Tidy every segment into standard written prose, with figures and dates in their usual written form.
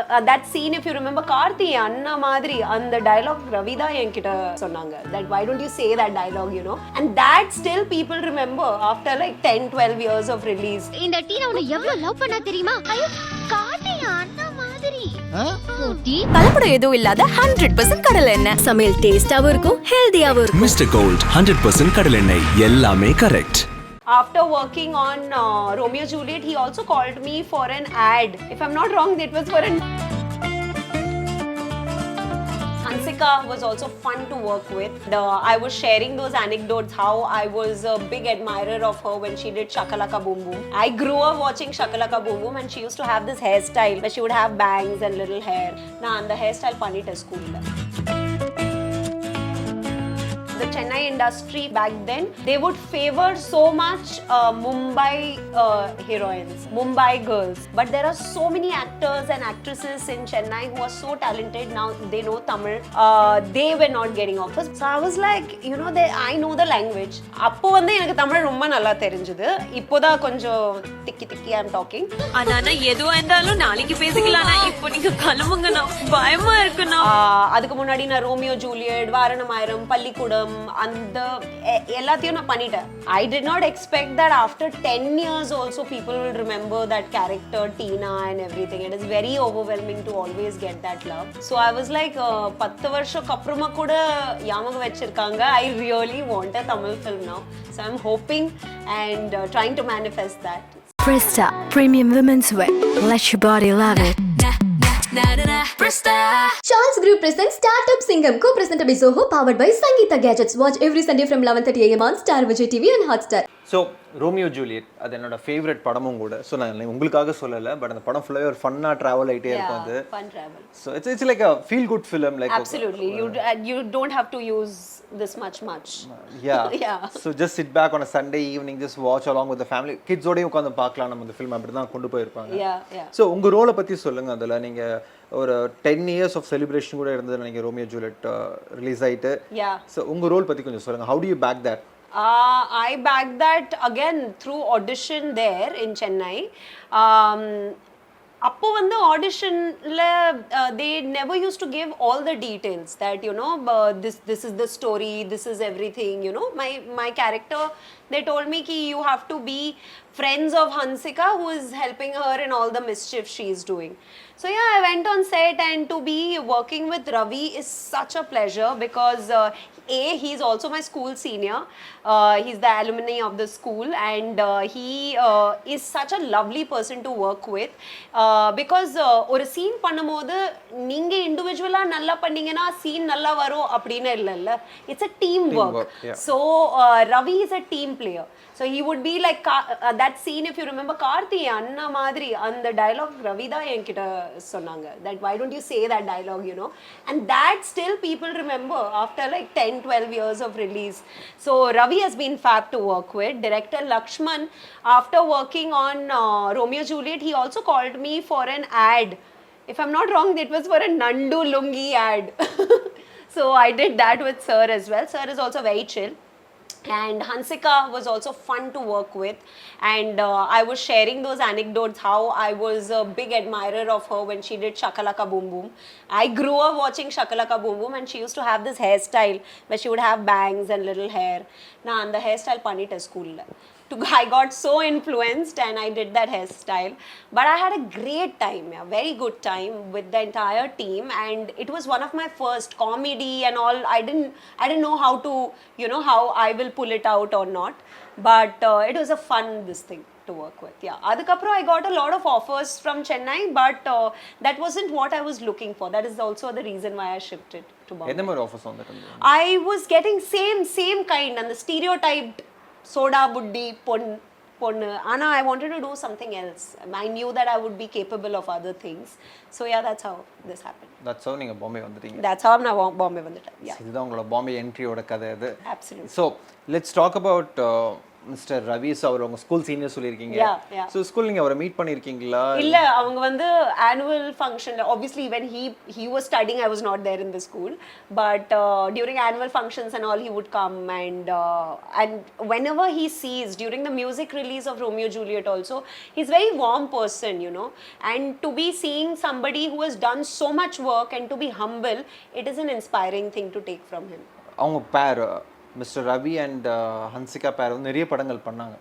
that scene, if you remember, Karthi Anna Madri, and the dialogue Ravi da enkita sonnanga, that why don't you say that dialogue, you know? And that still people remember after like 10-12 years of release. இந்த டீனா உன்னை எவ்வளவு love பண்ணா தெரியுமா? ஐயோ கார்த்தி அண்ணா மாதிரி. கலப்படம் எதுவும் இல்லாத 100% கடலை எண்ணெய். சமையல் டேஸ்டாவும் இருக்கும், ஹெல்தியாவும் இருக்கும். மிஸ்டர் கோல்ட் 100% கடலை எண்ணெய், எல்லாமே correct. After working on Romeo Juliet, he also called me for an ad. If I'm not wrong, it was for an... Hansika was also fun to work with. I was sharing those anecdotes, how I was a big admirer of her when she did Shakalaka Boom Boom. I grew up watching Shakalaka Boom Boom, and she used to have this hairstyle where she would have bangs and little hair. Na and the hairstyle panita school. The Chennai industry back then, they would favor so much Mumbai heroines, Mumbai girls. But there are so many actors and actresses in Chennai who are so talented now. They know Tamil. They were not getting offers. So I was like, you know, I know the language. அப்போ வந்து எனக்கு தமிழ் ரொம்ப நல்லா தெரிஞ்சது. இப்போதான் கொஞ்சம் திக்கி I'm talking. ஆனா எதுவா இருந்தாலும் நாளைக்கு பேசிக்கலாம். இப்போ நீங்க கலமுங்கனா பயமா இருக்குனா. அதுக்கு முன்னாடி நான் ரோமியோ ஜூலியட், வாரணமாயிரம், பள்ளிக்கூடம் அந்த எல்லாத்தையும் நான் பண்ணிட்டேன். I did not expect that after 10 years also people will remember that character Tina and everything. It is very overwhelming to always get that love. So I was like 10 வருஷத்துக்கு அப்புறமா கூட ஞாபகம் வச்சிருக்காங்க. I really want a Tamil film now. So I'm hoping and trying to manifest that. Presta Premium Women's Wear. Let your body love it. Charles Group presents Startup Singham, co-presented by Zoho, powered by Sangeeta Gadgets. Watch every Sunday from 11:30 a.m. on Star Vijay TV and Hotstar. So Romeo Juliet அது என்னோட favourite படமும் கூட. So நான் உங்களுக்காக சொல்லலை, but அந்த படம் ஃபுல்லாகவே ஒரு ஃபன்னாக ட்ராவல் ஆகிட்டே இருக்கும். அது fun travel. So it's like a feel good film. Like Absolutely. You don't have to use this much. Yeah. So just sit back on a Sunday evening, just watch along with the family. Kids-ஓடயே உட்காந்து பார்க்கலாம். நம்ம இந்த film அப்படி தான் கொண்டு போயிருப்பாங்க. Yeah. So உங்கள் ரோலை பற்றி சொல்லுங்கள். அதில் நீங்கள் ஒரு 10 years of celebration கூட இருந்தது நினைக்கிறேன் ரோமியோ ஜூலியட் ரிலீஸ் ஆகிட்டு. ஸோ உங்கள் ரோல் பற்றி கொஞ்சம் சொல்லுங்கள். How do you back that? I backed that again through audition there in Chennai. அப்போ வந்து ஆடிஷன்ல they never used to give all the details that, you know, this is the story, this is everything, you know. My character, they told me ki you have to be friends of Hansika, who is helping her in all the mischief she is doing. So yeah, I went on set, and to be working with Ravi is such a pleasure because he's also my school senior. He's the alumni of the school, and he is such a lovely person to work with because ஒரு scene பண்ணும்போது நீங்க இண்டிவிஜுவலா நல்லா பண்ணீங்கன்னா scene நல்லா வரும் அப்படின்னு இல்ல. It's a team work. So Ravi is a team player. So he would be like that scene, if you remember, Karthi Anna Madri, and the dialogue Ravi da enkita sonnanga, that why don't you say that dialogue, you know? And that still people remember after like 10-12 years of release. So Ravi has been fab to work with. Director Lakshman, after working on Romeo Juliet, he also called me for an ad. If I'm not wrong, it was for a Nandu Lungi ad. So I did that with Sir as well. Sir is also very chill. And Hansika was also fun to work with, and I was sharing those anecdotes, how I was a big admirer of her when she did Shakalaka Boom Boom. I grew up watching Shakalaka Boom Boom, and she used to have this hairstyle where she would have bangs and little hair. Na and the hairstyle panita school. I got so influenced, and I did that hairstyle. But I had a great time, very good time with the entire team, and it was one of my first comedy and all. I didn't know how to, you know, how I will pull it out or not. But it was a fun thing to work with. Adukapro I got a lot of offers from Chennai, but that wasn't what I was looking for. That is also the reason why I shifted to Bombay. என்ன மாதிரி offers வந்தது? I was getting same kind, and the stereotyped soda buddhi ponnu. Anna, I wanted to do something else. I knew that I would be capable of other things. So yeah, that's how this happened. That's how நீங்க பாம்பே வந்துட்டீங்க. That's how நான் பாம்பே வந்துட்டேன். Yeah. இதுதான் உங்களோட பாம்பே என்ட்ரியோட கதை அது. Absolutely. So let's talk about mister Ravi அவர் உங்க ஸ்கூல் சீனியர் சொல்லியிருக்கீங்க. Yeah. ஸோ ஸ்கூல் நீங்க அவரை மீட் பண்ணியிருக்கீங்களா? இல்ல அவங்க வந்து annual function, obviously when he was studying I was not there in the school, but during annual functions and all he would come, and whenever he sees during the music release of Romeo Juliet also, he's very warm person, you know, and to be seeing somebody who has done so much work and to be humble, it is an inspiring thing to take from him. அவங்க பேர் mister Ravi and Hansika பேர் வந்து நிறைய படங்கள் பண்ணாங்க,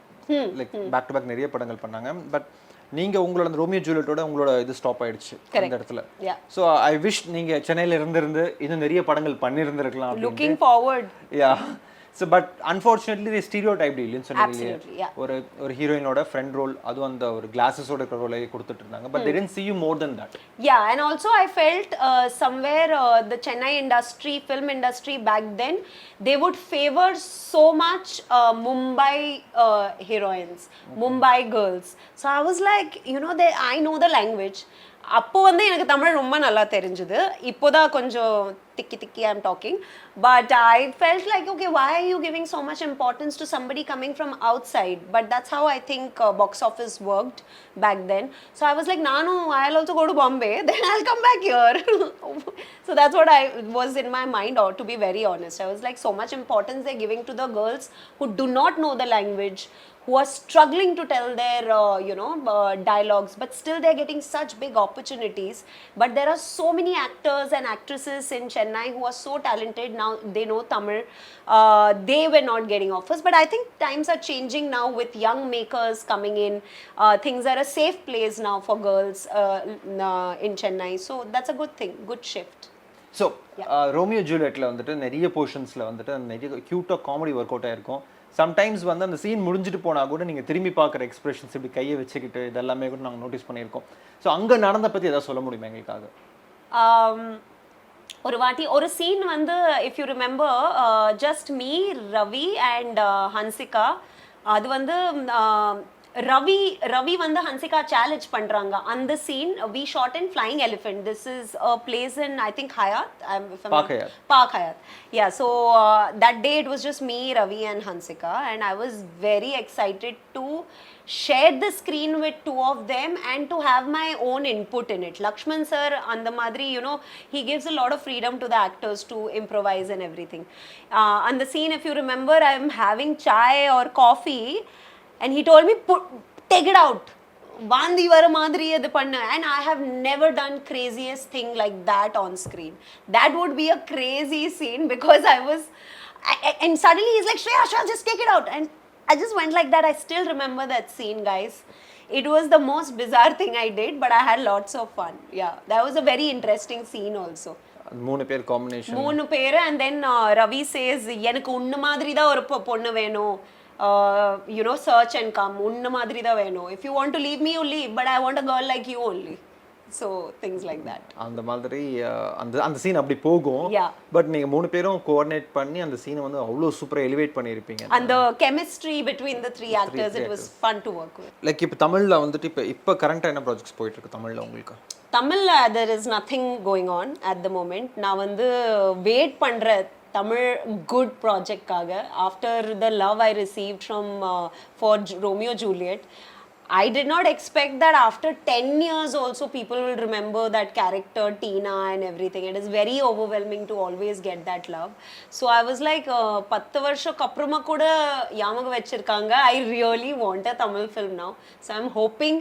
like back to back நிறைய படங்கள் பண்ணாங்க. பட் நீங்க உங்களோட அந்த ரோமியோ ஜூலியட்டோட உங்களோட இது ஸ்டாப் ஆயிடுச்சு அந்த இடத்துல. ஸோ ஐ விஷ் நீங்க சென்னையில இருந்து இன்னும் நிறைய படங்கள் பண்ணியிருந்திருக்கலாம். Looking forward. Yeah. So but unfortunately they stereotyped இல்லைன்னு சொன்னீங்க. ஒரு ஹீரோயினோட ஃப்ரெண்ட் ரோல், அதுவும் அந்த ஒரு கிளாஸஸோட இருக்கிற ரோலை கொடுத்துட்டு இருந்தாங்க. But they didn't see you more than that. Yeah, and also I felt somewhere the Chennai industry, film industry back then, they would favor so much Mumbai heroines, Mumbai girls. So I was like, you know, I know the language. அப்போ வந்து எனக்கு தமிழ் ரொம்ப நல்லா தெரிஞ்சுது. இப்போதான் கொஞ்சம் திக்கி I'm talking, but I felt like, okay, why are you giving so much importance to somebody coming from outside? But that's how I think box office worked back then. So I was like, I'll also go to Bombay, then I'll come back here. So that's what I was in my mind, or to be very honest, I was like, so much importance they're giving to the girls who do not know the language, who are struggling to tell their dialogues, but still they're getting such big opportunities. But there are so many actors and actresses in Chennai who are so talented now, they know Tamil, they were not getting offers. But I think times are changing now with young makers coming in. Things are a safe place now for girls in Chennai, so that's a good thing, good shift. So Romeo ஜூலியட்ல வந்துட்டு நிறைய போர்ஷன்ஸ்ல வந்துட்டு நிறைய கியூட்டாக comedy work out ஆயிருக்கும். Sometimes வந்து அந்த சீன் முடிஞ்சிட்டு போனால் கூட நீங்கள் திரும்பி பார்க்குற எக்ஸ்பிரஷன்ஸ் இப்படி கையை வச்சுக்கிட்டு இதெல்லாமே கூட நாங்கள் நோட்டீஸ் பண்ணியிருக்கோம். ஸோ அங்கே நடந்த பற்றி எதாவது சொல்ல முடியுமா எங்களுக்காக? ஒரு வாட்டி ஒரு சீன் வந்து, if you remember, just me, Ravi and Hansika. அது வந்து ரவி வந்து ஹன்சிகா சேலஞ்ச் பண்றாங்க. அந்த scene we shot in Flying Elephant. This is a place in, I think, Hayat. Park Hayat. Yeah, so that day it was just me, Ravi and Hansika, and I was very excited to share the screen with two of them and to have my own input in it. Lakshman sir and the madri, you know, he gives a lot of freedom to the actors to improvise and everything. And the scene, if you remember, I'm having chai or coffee, and he told me, take it out, vandi vara madri edu pannu, and I have never done craziest thing like that on screen. That would be a crazy scene, because and suddenly he's like, Shreya, just take it out, and I just went like that. I still remember that scene, guys. It was the most bizarre thing I did, but I had lots of fun. Yeah, that was a very interesting scene also. மூணு பேர் combination, மூணு பேர், and then Ravi says, எனக்கு உன்ன மாதிரி தான் ஒரு பொண்ணு வேணும், you know, search and come, unna madri da veno, if you want to leave me, you leave, but I want a girl like you only. So things like that. அந்த மாதிரி அந்த சீன் அப்படி போகும். பட் நீங்க மூணு பேரும் coordinate பண்ணி அந்த சீனை வந்து அவ்வளோ சூப்பரா எலிவேட் பண்ணியிருப்பீங்க. And the chemistry between the three actors, it was fun to work with. Like இப்போ தமிழ்ல வந்துட்டு இப்போ கரண்டா என்ன ப்ராஜெக்ட்ஸ் போயிட்டு இருக்கு தமிழ்ல உங்களுக்கு? தமிழ்ல there is nothing going on at the moment. நான் வந்து வெயிட் பண்ற Tamil good project kaga. After the love I received from for Romeo Juliet, I did not expect that after 10 years also people will remember that character Tina and everything. It is very overwhelming to always get that love. So I was like, 10 வருஷம் அப்புறமா கூட யாமக வச்சிருக்காங்க. I really want a Tamil film now. So I'm hoping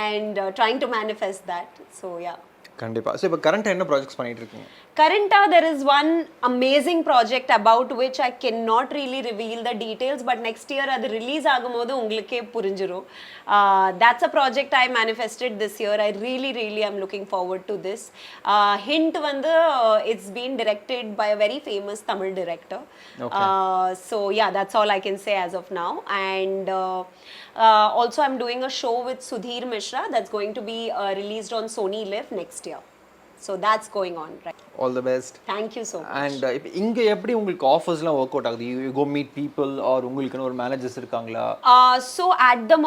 and trying to manifest that. So yeah. கண்டிப்பா. So இப்போ கரண்ட்டாக என்ன projects பண்ணிட்டு இருக்கீங்க? Currently, there is one amazing project about which I cannot really reveal the details, but next year அது release ஆகும்போது உங்களுக்கே புரிஞ்சிரும். That's a project I manifested this year. I really am looking forward to this. Hint வந்து it's been directed by a very famous Tamil director. Okay. So yeah, that's all I can say as of now. And also I'm doing a show with Sudhir Mishra that's going to be released on Sony Live next year. So that's going on, right? All the best. Thank you so much. And இங்க எப்படி உங்களுக்கு ஆஃபர்ஸ்லாம் work out ஆகுது? You go meet people or உங்களுக்குன்னு ஒரு managers இருக்காங்களா? So at the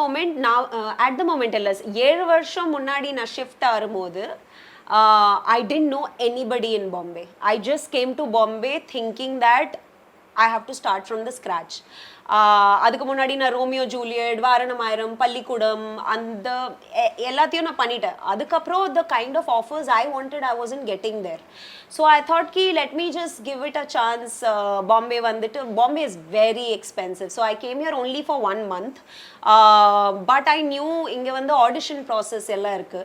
moment இல்ல, 7 வருஷம் முன்னாடி நான் ஷிஃப்ட் ஆகும்போது I didn't know anybody in Bombay. I just came to Bombay thinking that I have to start from the scratch. அதுக்கு முன்னாடி நான் ரோமியோ ஜூலியட், வாரணமாயிரம், பள்ளிக்கூடம் அந்த எல்லாத்தையும் நான் பண்ணிட்டேன். அதுக்கப்புறம் the kind of offers I wanted I wasn't getting there. So I thought ki let me just give it a chance. Bombay vandittu, Bombay is very expensive. So I came here only for 1 month. But I knew inga vandu audition process ella irukku.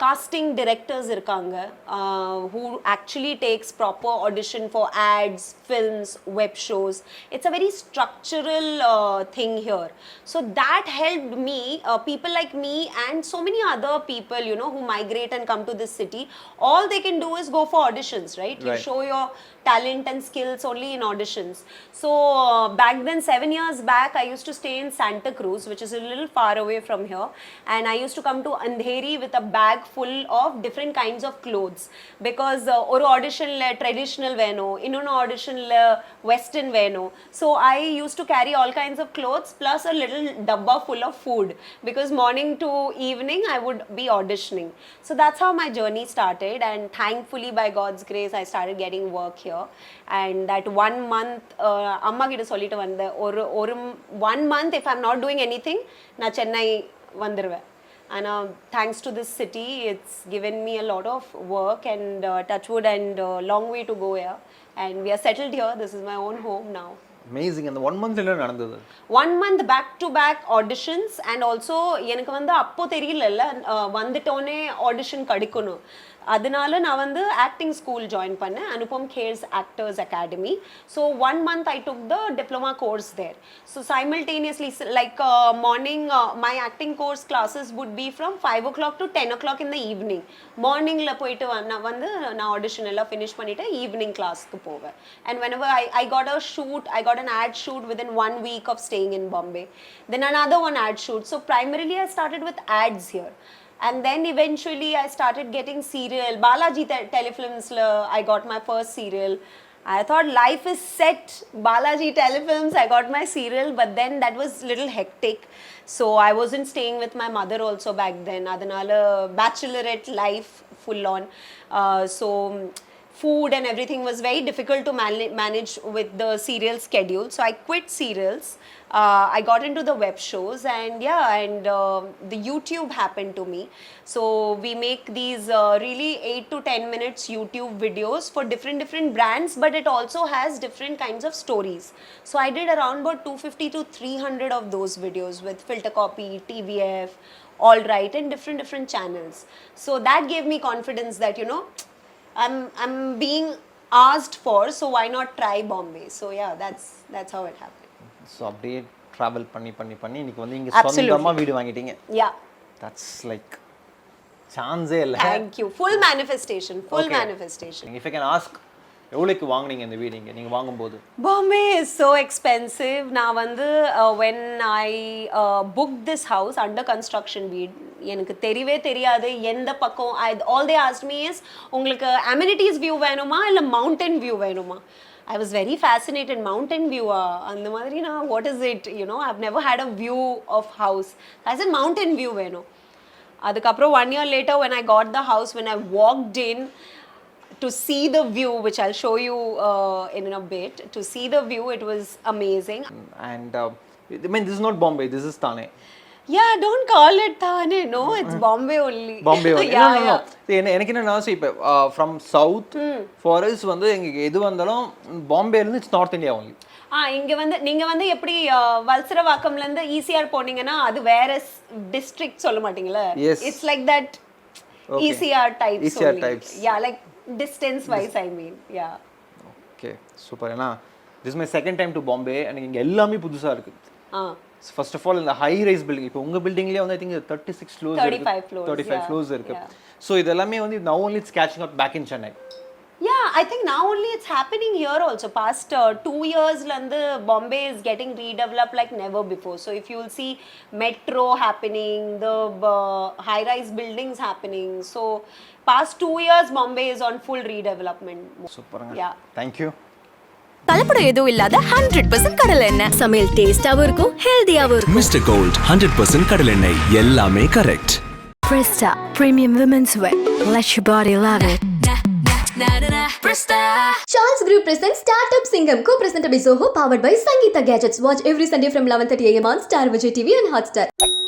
Casting directors irukanga who actually takes proper audition for ads, films, web shows. It's a very structural thing here. So that helped me, people like me and so many other people, you know, who migrate and come to this city. All they can do is go for auditions, right? You show your talent and skills only in auditions. So back then, 7 years back, I used to stay in Santa Cruz, which is a little far away from here, and I used to come to Andheri with a bag full of different kinds of clothes, because oru audition la traditional veno, innonu audition la western veno. So I used to carry all kinds of clothes plus a little dabba full of food, because morning to evening I would be auditioning. So that's how my journey started, and thankfully by God's grace I started getting work here. And that 1 month amma kitta sollitu vanda or 1 month if I'm not doing anything na Chennai vandiruven. And thanks to this city, it's given me a lot of work and touchwood and long way to go here, and we are settled here. This is my own home now. Amazing. And the 1 month என்ன நடந்தது? 1 month back to back auditions, and also எனக்கு வந்து அப்போ தெரியல வந்துட்டோனே audition கிடைக்கணும். அதனால நான் வந்து ஆக்டிங் ஸ்கூல் ஜாயின் பண்ணேன், Anupam CARES actors academy. So 1 month I took the diploma course there. So simultaneously, like morning, my acting course classes would be from 5 o'clock to 10 o'clock in the evening. மார்னிங்கில் போயிட்டு நான் வந்து நான் audition எல்லாம் finish பண்ணிவிட்டு evening கிளாஸ்க்கு போவேன். And whenever I got a shoot, I got an ad shoot within 1 week of staying in Bombay. Then another one ad shoot. So primarily I started with ads here. And then eventually I started getting serial. Balaji Telefilms, I got my first serial. I thought life is set. Balaji Telefilms, I got my serial, but then that was little hectic. So I wasn't staying with my mother also back then. Adanala bachelorette life full on. So food and everything was very difficult to manage with the serial schedule. So I quit serials. I got into the web shows, and the YouTube happened to me. So we make these really 8 to 10 minutes YouTube videos for different brands, but it also has different kinds of stories. So I did around about 250 to 300 of those videos with Filter Copy, TVF, All Right, and different channels. So that gave me confidence that, you know, I'm being asked for, so why not try Bombay? So yeah, that's how it happened. So அப்படியே travel பண்ணி இன்னைக்கு வந்து இங்கே சொந்தமாக வீடு வாங்கிட்டீங்க. Yeah. That's like சான்ஸே இல்லை. Thank you. Full manifestation. If I can ask, எவ்வளோக்கு வாங்குனீங்க இந்த வீடு இங்கே நீங்கள் வாங்கும்போது? Bombay is so expensive. நான் வந்து when I booked this house under construction வீடு, எனக்கு தெரியவே தெரியாது எந்த பக்கம். All they asked me is, உங்களுக்கு amenities view வேணுமா இல்லை mountain view வேணுமா? I was very fascinated. Mountain view, and the madri na, what is it? You know, I've never had a view of house. I said mountain view veno. Adukapro 1 year later, when I got the house, when I walked in to see the view, which I'll show you in a bit, to see the view, it was amazing. And I mean, this is not Bombay, this is Thane. Yeah, don't call it Thane. No, it's Bombay only. Bombay only. Yeah. எனக்கு என்ன நான் இப்போ from south forest வந்து எங்களுக்கு எது வந்தாலும் பாம்பேலேருந்து it's north India only. இங்க வந்து நீங்க வந்து எப்படி வல்சரவாக்கம்ல இருந்து ஈசிஆர் போனீங்கன்னா அது வேற டிஸ்ட்ரிக்ட் சொல்ல மாட்டீங்களா? It's like that ECR types. Yeah, like distance wise I mean. Yeah. Okay, super. ஏன்னா this is my second time to Bombay, and இங்க எல்லாமே புதுசா இருக்கு. First of all, in the high rise building, இப்போ உங்க பில்டிங்லயே வந்து I think 36 floors 35 floors இருக்கு. So இதெல்லாமே வந்து now only it's catching up back in Chennai. Yeah, I think now only it's happening here also. Past 2 years lande Bombay is getting redeveloped like never before. So if you will see metro happening, the high rise buildings happening. So past 2 years Bombay is on full redevelopment. Super. Yeah. Thank you. கலப்படம் எதுவும் இல்லாத 100% கடலை எண்ணெய். சமையல் டேஸ்டாவும் இருக்கும், ஹெல்தியாவும் இருக்கும். Mister gold 100% கடலெண்ணெய், எல்லாமே correct. Presta Premium Women's Wear. Let your body love it. Charles Group presents Startup Singham, co-presented by Zoho, powered by Sangeeta Gadgets. Watch every Sunday from 11:30 a.m. on Star Vijay TV and Hotstar.